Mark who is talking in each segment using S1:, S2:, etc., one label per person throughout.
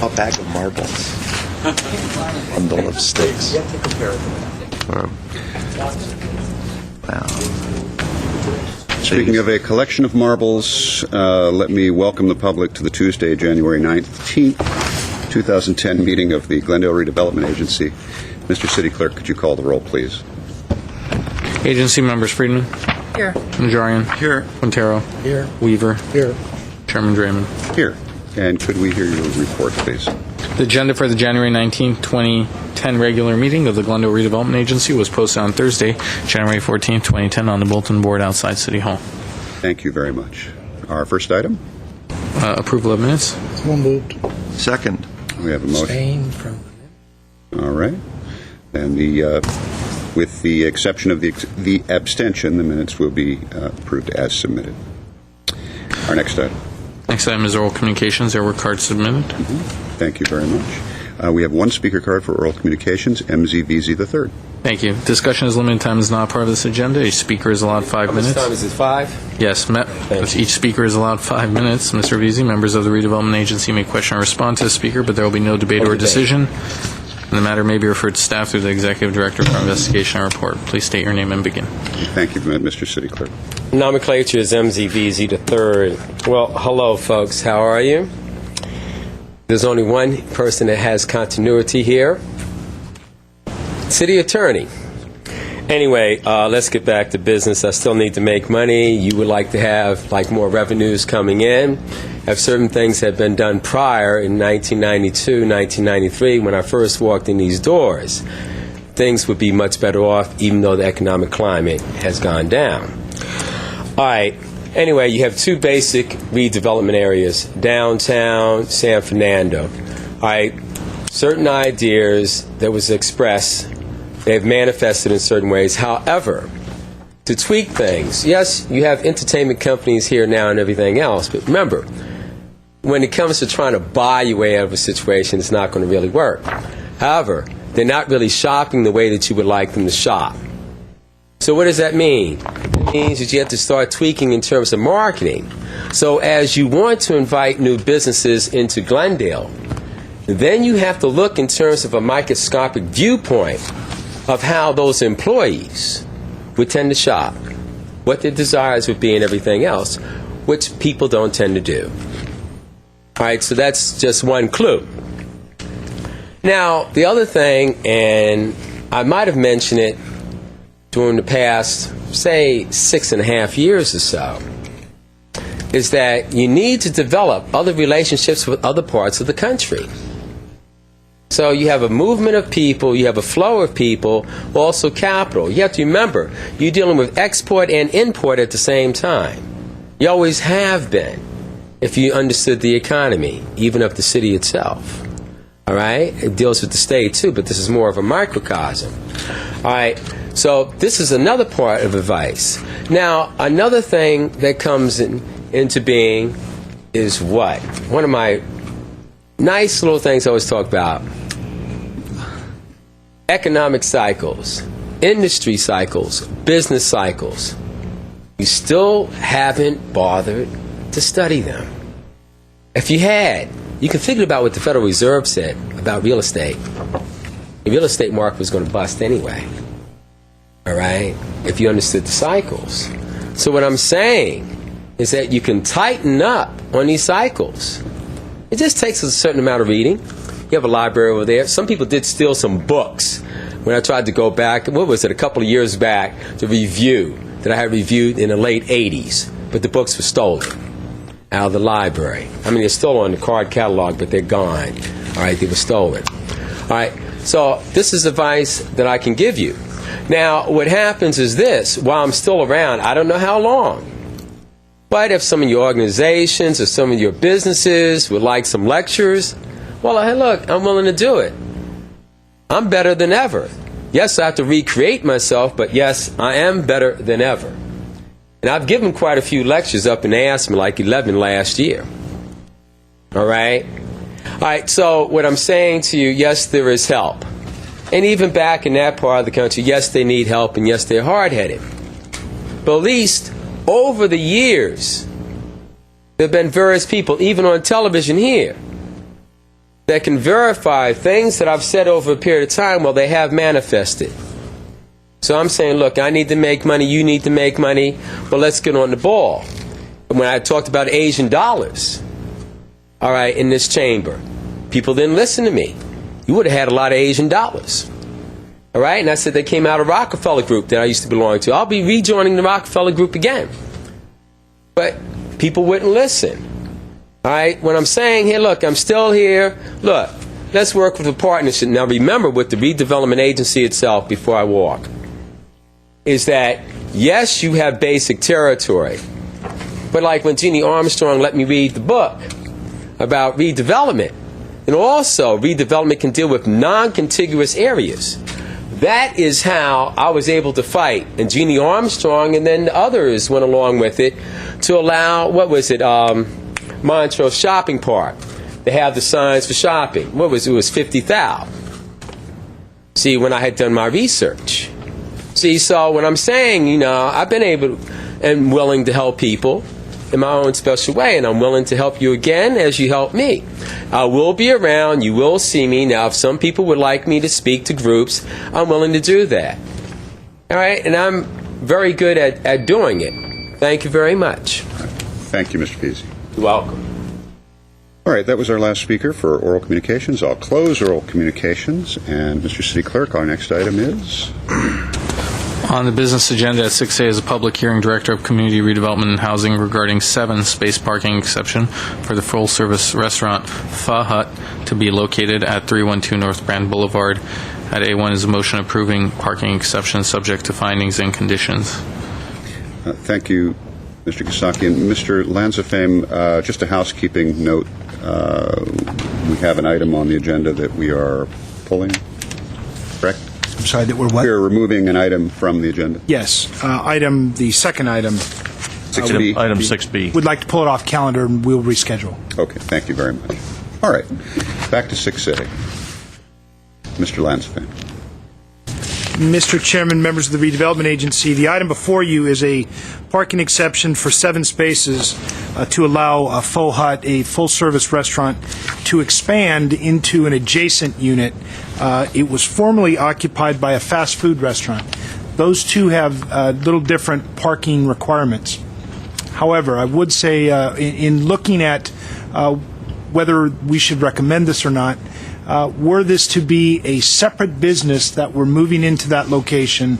S1: A bag of marbles. Bundle of steaks. Wow.
S2: Speaking of a collection of marbles, let me welcome the public to the Tuesday, January 19th, 2010 meeting of the Glendale Redevelopment Agency. Mr. City Clerk, could you call the roll, please?
S3: Agency members: Friedman.
S4: Here.
S3: Najarian.
S1: Here.
S3: Quintero.
S1: Here.
S3: Weaver.
S1: Here.
S3: Chairman Draymond.
S2: Here. And could we hear your report, please?
S3: The agenda for the January 19, 2010 regular meeting of the Glendale Redevelopment Agency was posted on Thursday, January 14, 2010 on the bulletin board outside City Hall.
S2: Thank you very much. Our first item?
S3: Approval of minutes.
S1: So moved. Second.
S2: We have a motion.
S1: Abstain from.
S2: All right. And with the exception of the abstention, the minutes will be approved as submitted. Our next item.
S3: Next item is oral communications. There were cards submitted.
S2: Thank you very much. We have one speaker card for oral communications, MZVZ III.
S3: Thank you. Discussion is limited. Time is not part of this agenda. Each speaker is allowed 5 minutes.
S5: How much time is it, 5?
S3: Yes, each speaker is allowed 5 minutes. Mr. Veazey, members of the Redevelopment Agency may question or respond to the speaker, but there will be no debate or decision. And the matter may be referred to staff through the Executive Director for investigation and report. Please state your name and begin.
S2: Thank you, Mr. City Clerk.
S5: Nomenclature is MZVZ III. Well, hello, folks. How are you? There's only one person that has continuity here. City Attorney. Anyway, let's get back to business. I still need to make money. You would like to have more revenues coming in. Have certain things that had been done prior in 1992, 1993, when I first walked in these doors. Things would be much better off, even though the economic climate has gone down. All right. Anyway, you have two basic redevelopment areas, downtown, San Fernando. All right. Certain ideas that was expressed, they've manifested in certain ways. However, to tweak things, yes, you have entertainment companies here now and everything else, but remember, when it comes to trying to buy your way out of a situation, it's not going to really work. However, they're not really shopping the way that you would like them to shop. So what does that mean? It means that you have to start tweaking in terms of marketing. So as you want to invite new businesses into Glendale, then you have to look in terms of a microscopic viewpoint of how those employees would tend to shop, what their desires would be and everything else, which people don't tend to do. All right, so that's just one clue. Now, the other thing, and I might have mentioned it during the past, say, 6.5 years or so, is that you need to develop other relationships with other parts of the country. So you have a movement of people, you have a flow of people, also capital. You have to remember, you're dealing with export and import at the same time. You always have been, if you understood the economy, even of the city itself. All right? It deals with the state too, but this is more of a microcosm. All right? So this is another part of advice. Now, another thing that comes into being is what? One of my nice little things I always talk about. Economic cycles, industry cycles, business cycles. You still haven't bothered to study them. If you had, you can think about what the Federal Reserve said about real estate. The real estate market was going to bust anyway. All right? If you understood the cycles. So what I'm saying is that you can tighten up on these cycles. It just takes a certain amount of reading. You have a library over there. Some people did steal some books when I tried to go back, what was it, a couple of years back, to review that I had reviewed in the late 80s. But the books were stolen out of the library. I mean, they're still on the card catalog, but they're gone. All right, they were stolen. All right, so this is advice that I can give you. Now, what happens is this. While I'm still around, I don't know how long, but if some of your organizations or some of your businesses would like some lectures, well, hey, look, I'm willing to do it. I'm better than ever. Yes, I have to recreate myself, but yes, I am better than ever. And I've given quite a few lectures up in Aspen, like 11 last year. All right? All right, so what I'm saying to you, yes, there is help. And even back in that part of the country, yes, they need help, and yes, they're hard-headed. But at least over the years, there have been various people, even on television here, that can verify things that I've said over a period of time, well, they have manifested. So I'm saying, look, I need to make money, you need to make money, but let's get on the ball. And when I talked about Asian dollars, all right, in this chamber, people didn't listen to me. You would have had a lot of Asian dollars. All right, and I said they came out of Rockefeller Group that I used to belong to. I'll be rejoining the Rockefeller Group again. But people wouldn't listen. All right, when I'm saying, hey, look, I'm still here. Look, let's work with a partnership. Now, remember with the redevelopment agency itself, before I walk, is that, yes, you have basic territory. But like when Jeannie Armstrong let me read the book about redevelopment, and also redevelopment can deal with non-contiguous areas. That is how I was able to fight. And Jeannie Armstrong and then others went along with it to allow, what was it, Montrose Shopping Park. They have the signs for shopping. What was it? It was 50,000. See, when I had done my research. See, so when I'm saying, you know, I've been able and willing to help people in my own special way, and I'm willing to help you again as you help me. I will be around. You will see me. Now, if some people would like me to speak to groups, I'm willing to do that. All right? And I'm very good at doing it. Thank you very much.
S2: Thank you, Mr. Veazey.
S5: You're welcome.
S2: All right, that was our last speaker for oral communications. I'll close oral communications, and Mr. City Clerk, our next item is...
S3: On the business agenda at 6A is a public hearing, Director of Community Redevelopment and Housing, regarding 7 space parking exception for the full-service restaurant Pho Hut to be located at 312 North Brand Boulevard. At A1 is a motion approving parking exception subject to findings and conditions.
S2: Thank you, Mr. Kosaki. And Mr. Lanzafame, just a housekeeping note. We have an item on the agenda that we are pulling, correct?
S4: I'm sorry, that we're what?
S2: We're removing an item from the agenda.
S4: Yes, the second item.
S2: 6B.
S1: Item 6B.
S4: Would like to pull it off calendar, and we'll reschedule.
S2: Okay, thank you very much. All right, back to 6A. Mr. Lanzafame.
S4: Mr. Chairman, members of the Redevelopment Agency, the item before you is a parking exception for 7 spaces to allow Pho Hut, a full-service restaurant, to expand into an adjacent unit. It was formerly occupied by a fast food restaurant. Those two have little different parking requirements. However, I would say in looking at whether we should recommend this or not, were this to be a separate business that we're moving into that location,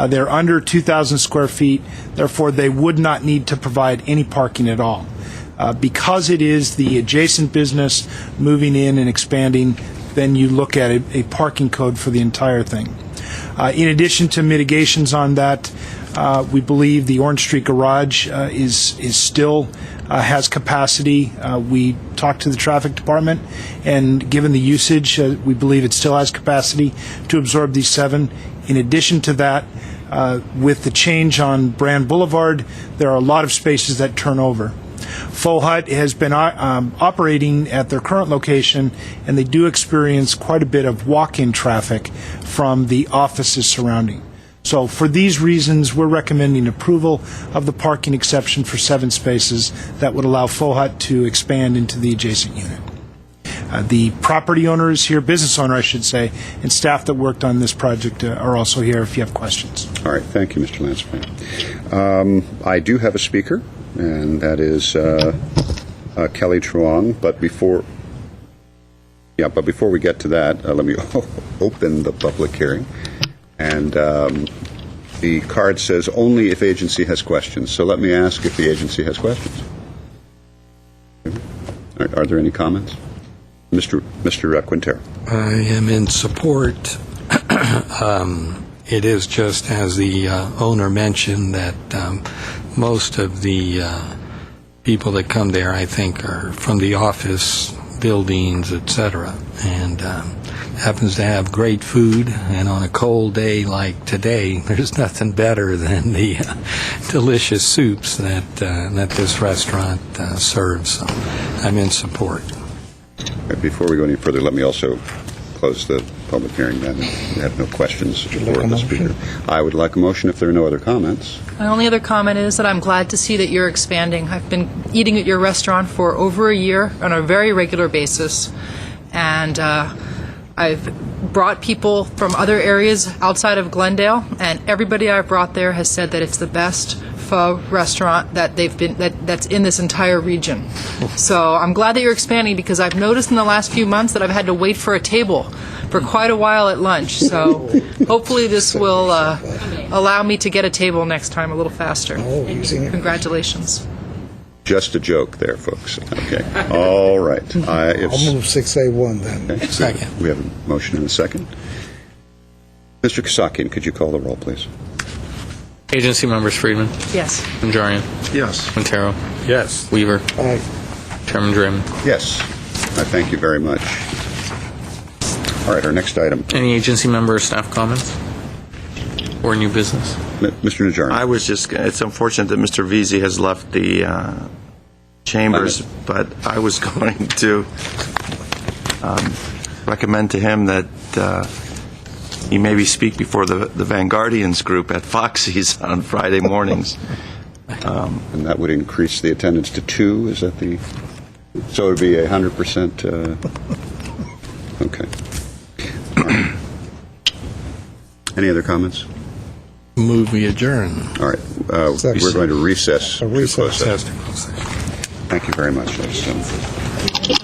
S4: they're under 2,000 square feet, therefore they would not need to provide any parking at all. Because it is the adjacent business moving in and expanding, then you look at a parking code for the entire thing. In addition to mitigations on that, we believe the Orange Street Garage is still has capacity. We talked to the traffic department, and given the usage, we believe it still has capacity to absorb these 7. In addition to that, with the change on Brand Boulevard, there are a lot of spaces that turn over. Pho Hut has been operating at their current location, and they do experience quite a bit of walk-in traffic from the offices surrounding. So for these reasons, we're recommending approval of the parking exception for 7 spaces that would allow Pho Hut to expand into the adjacent unit. The property owner is here, business owner, I should say, and staff that worked on this project are also here if you have questions.
S2: All right, thank you, Mr. Lanzafame. I do have a speaker, and that is Kelly Truong. But before we get to that, let me open the public hearing. And the card says only if agency has questions. So let me ask if the agency has questions. Are there any comments? Mr. Quintero.
S6: I am in support. It is just as the owner mentioned that most of the people that come there, I think, are from the office buildings, etc., and happens to have great food. And on a cold day like today, there's nothing better than the delicious soups that this restaurant serves. So I'm in support.
S2: Before we go any further, let me also close the public hearing then. We have no questions for the speaker. I would like a motion if there are no other comments.
S7: My only other comment is that I'm glad to see that you're expanding. I've been eating at your restaurant for over a year on a very regular basis, and I've brought people from other areas outside of Glendale, and everybody I've brought there has said that it's the best pho restaurant that that's in this entire region. So I'm glad that you're expanding, because I've noticed in the last few months that I've had to wait for a table for quite a while at lunch. So hopefully this will allow me to get a table next time a little faster. Congratulations.
S2: Just a joke there, folks. Okay. All right.
S8: I'll move 6A1 then.
S2: Okay.
S6: Second.
S2: We have a motion and a second. Mr. Kasakian, could you call the roll, please?
S3: Agency members: Friedman,
S7: Yes.
S3: Najarian,
S1: Yes.
S3: Quintero,
S6: Yes.
S3: Weaver,
S8: Aye.
S3: Chairman Draymond.
S2: Yes. I thank you very much. All right, our next item.
S3: Any agency member or staff comments or new business?
S2: Mr. Najarian.
S1: It's unfortunate that Mr. Veazey has left the chambers, but I was going to recommend to him that he maybe speak before the Vanguardians group at Foxy's on Friday mornings.
S2: And that would increase the attendance to 2, is that the... So it would be 100%... Okay. All right. Any other comments?
S6: Move we adjourn.
S2: All right. We're going to recess.
S8: A recess.
S2: to close session. Thank you very much, ladies and gentlemen.